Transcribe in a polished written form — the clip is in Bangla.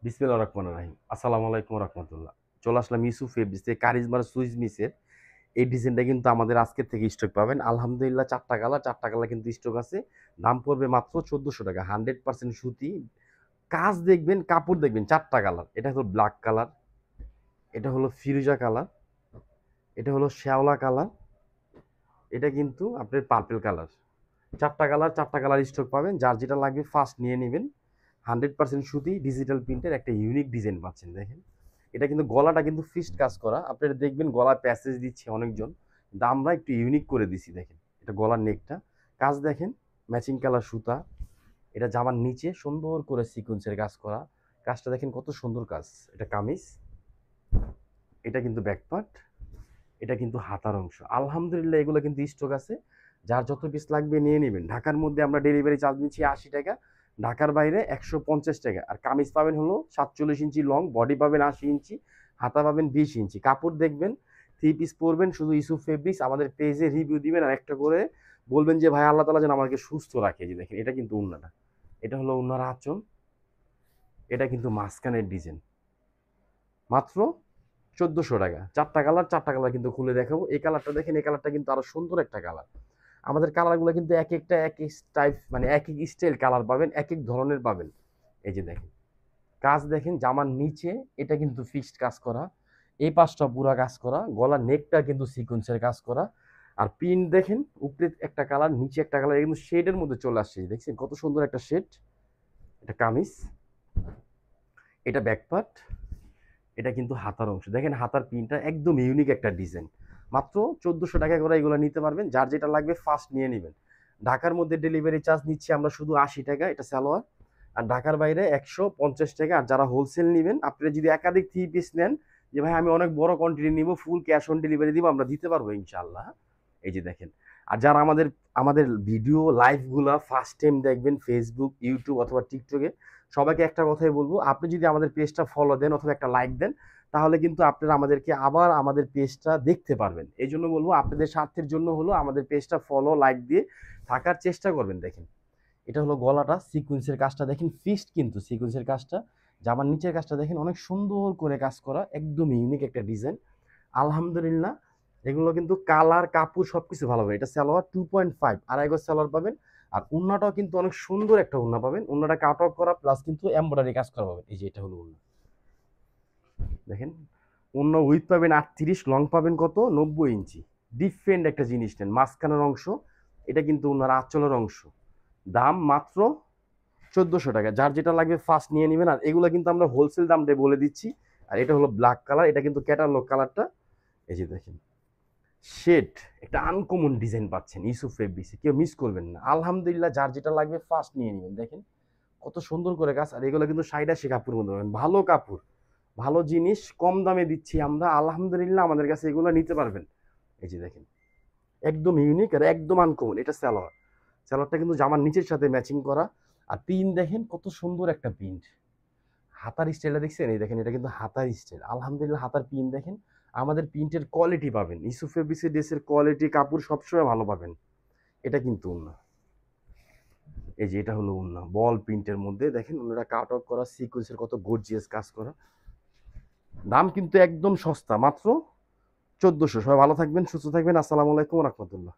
বিসমিল্লাহির রহমানির রহিম। আসসালামু আলাইকুম রাহমাতুল্লাহ। চলে আসলাম ইউসুফ ফেব্রিক্স থেকে কারিজমার সুইস মিসের এই ডিজাইনটা কিন্তু আমাদের আজকের থেকে স্টক পাবেন। আলহামদুলিল্লাহ ৪টা কালার কিন্তু স্টক আছে। দাম পড়বে মাত্র ১৪০০ টাকা। 100% সুতি। কাজ দেখবেন, কাপড় দেখবেন ৪টা কালার। এটা হলো ব্ল্যাক কালার, এটা হলো ফিরোজা কালার, এটা হলো শ্যাওলা কালার, এটা কিন্তু আপনার পার্পল কালার। ৪টা কালার স্টক পাবেন। যার যেটা লাগবে ফার্স্ট নিয়ে নেবেন। 100% সুতি ডিজিটাল প্রিন্টের একটা ইউনিক ডিজাইন পাচ্ছেন দেখেন। এটা কিন্তু গলাটা কিন্তু ফিক্সড কাজ করা। আপনারা দেখবেন গলায় প্যাসেজ দিচ্ছে অনেকজন। কিন্তু আমরা একটু ইউনিক করে দিছি দেখেন। এটা গলার নেকটা। কাজ দেখেন, ম্যাচিং কালার সুতা। এটা জামার নিচে সুন্দর করে সিকোয়েন্সের কাজ করা। কাজটা দেখেন কত সুন্দর কাজ। এটা কামিজ, এটা কিন্তু ব্যাকপার্ট, এটা কিন্তু হাতার অংশ। আলহামদুলিল্লাহ এগুলো কিন্তু স্টক আছে। যার যত পিস লাগবে নিয়ে নেবেন। ঢাকার মধ্যে আমরা ডেলিভারি চার্জ নিচ্ছি ৮০ টাকা, ঢাকার বাইরে ১৫০ টাকা। আর কামিজ পাবেন হলো ৪৭ ইঞ্চি লং, বডি পাবেন ৮০ ইঞ্চি, হাতা পাবেন ২০ ইঞ্চি। কাপড় দেখবেন, থ্রি পিস পরবেন শুধু ইউসুফ ফেব্রিক্স। আমাদের পেজে রিভিউ দিবেন আর একটা করে বলবেন যে ভাই আল্লাহ তালা যেন আমাকে সুস্থ রাখে। যে দেখেন এটা কিন্তু উন্নাটা, এটা হলো উন্নার আঁচল, এটা কিন্তু মাঝখানের ডিজাইন। মাত্র ১৪০০ টাকা। ৪টা কালার কিন্তু খুলে দেখাবো। এই কালারটা দেখেন, এই কালারটা কিন্তু আরো সুন্দর একটা কালার। আমাদের কালারগুলো কিন্তু এক একটা এক এক টাইপ, মানে এক এক স্টাইল কালার পাবেন, এক এক ধরনের পাবেন। এই যে দেখেন, কাজ দেখেন জামার নিচে এটা কিন্তু ফিক্সড কাজ করা, এই পাশটা পুরা কাজ করা, গলার নেকটা কিন্তু সিকোয়েন্সের কাজ করা। আর পিন দেখেন, উপরে একটা কালার নিচে একটা কালার, কিন্তু শেডের মধ্যে চলে আসছে। দেখছেন কত সুন্দর একটা শেড। এটা কামিজ, এটা ব্যাকপার্ট, এটা কিন্তু হাতার অংশ। দেখেন হাতার পিনটা একদম ইউনিক একটা ডিজাইন। মাত্র ১৪০০ টাকা করে এগুলো নিতে পারবেন। যার যেটা লাগবে ফার্স্ট নিয়ে নেবেন। ঢাকার মধ্যে ডেলিভারি চার্জ নিচ্ছি আমরা শুধু ৮০ টাকা, এটা সালোয়ার। আর ঢাকার বাইরে ১৫০ টাকা। আর যারা হোলসেল নেবেন, আপনারা যদি একাধিক থ্রি পিস নেন, যে ভাই আমি অনেক বড় কোয়ান্টিটি নিব, ফুল ক্যাশ অন ডেলিভারি দিব, আমরা দিতে পারবো ইনশাআল্লাহ। এই যে দেখেন। আর যারা আমাদের আমাদের ভিডিও লাইভগুলা ফার্স্ট টাইম দেখবেন ফেসবুক, ইউটিউব অথবা টিকটকে, সবাইকে একটা কথাই বলবো, আপনি যদি আমাদের পেজটা ফলো দেন অথবা একটা লাইক দেন, তাহলে কিন্তু আপনারা আমাদেরকে আবার আমাদের পেজটা দেখতে পারবেন। এই জন্য বলবো, আপনাদের স্বার্থের জন্য হলো আমাদের পেজটা ফলো লাইক দিয়ে থাকার চেষ্টা করবেন। দেখেন এটা হলো গলাটা, সিকুয়েন্সের কাজটা দেখেন ফিক্সড, কিন্তু সিকুয়েন্সের কাজটা, জামার নিচের কাজটা দেখেন অনেক সুন্দর করে কাজ করা, একদম ইউনিক একটা ডিজাইন। আলহামদুলিল্লাহ এগুলো কিন্তু কালার কাপড় সবকিছু ভালো হবে। এটা সালোয়ার 2.5 আড়াই গজ সালোয়ার পাবেন। আর উন্নাটাও কিন্তু অনেক সুন্দর একটা উন্না পাবেন। উন্নাটা কাট অফ করা প্লাস কিন্তু এমব্রয়ডারি কাজ করা পাবেন। এই যে এটা হলো উন্না দেখেন। অন্য উইথ পাবেন ৩৮, লং পাবেন কত ৯০ ইঞ্চি। ডিফারেন্ট একটা জিনিস নেন, মাঝখানের অংশ এটা কিন্তু ওনার আঁচলের অংশ। দাম মাত্র ১৪০০ টাকা। যার যেটা লাগবে ফার্স্ট নিয়ে নেবেন। আর এগুলো কিন্তু আমরা হোলসেল দামটা বলে দিচ্ছি। আর এটা হলো ব্ল্যাক কালার, এটা কিন্তু ক্যাটালগ কালারটা। এই যে দেখেন শেড, একটা আনকমন ডিজাইন পাচ্ছেন ইউসুফ ফেব্রিক্সে, কেউ মিস করবেন না। আলহামদুলিল্লাহ যার যেটা লাগবে ফার্স্ট নিয়ে নেবেন। দেখেন কত সুন্দর করে কাজ। আর এগুলো কিন্তু ৮০ কাপড়ের মধ্যে পাবেন। ভালো কাপড়, ভালো জিনিস, কম দামে দিচ্ছি আমরা। আলহামদুলিল্লাহ আমাদের কাছে এগুলো নিতে পারবেন। এই যে দেখেন একদম ইউনিক আর একদম আনকমন। এটা সালোয়ার, সালোয়ারটা কিন্তু জামার নিচের সাথে ম্যাচিং করা। আর পিন দেখেন কত সুন্দর একটা প্রিন্ট। হাতার স্টাইলটা দেখছেন, এই দেখেন এটা কিন্তু হাতার স্টাইল। আলহামদুলিল্লাহ হাতার পিন দেখেন। আমাদের প্রিন্টের কোয়ালিটি পাবেন, ইউসুফ ফেব্রিক্সের ড্রেসের কোয়ালিটি কাপড় সবসময় ভালো পাবেন। এটা কিন্তু উন্না। এই যে এটা হলো উন্না বল প্রিন্টের মধ্যে। দেখেন ওনারা কাট অফ করা, সিকোয়েন্সের কত গর্জিয়াস কাজ করা। দাম কিন্তু একদম সস্তা, মাত্র ১৪০০। সবাই ভালো থাকবেন, সুস্থ থাকবেন। আসসালামু আলাইকুম রহমতুল্লাহ।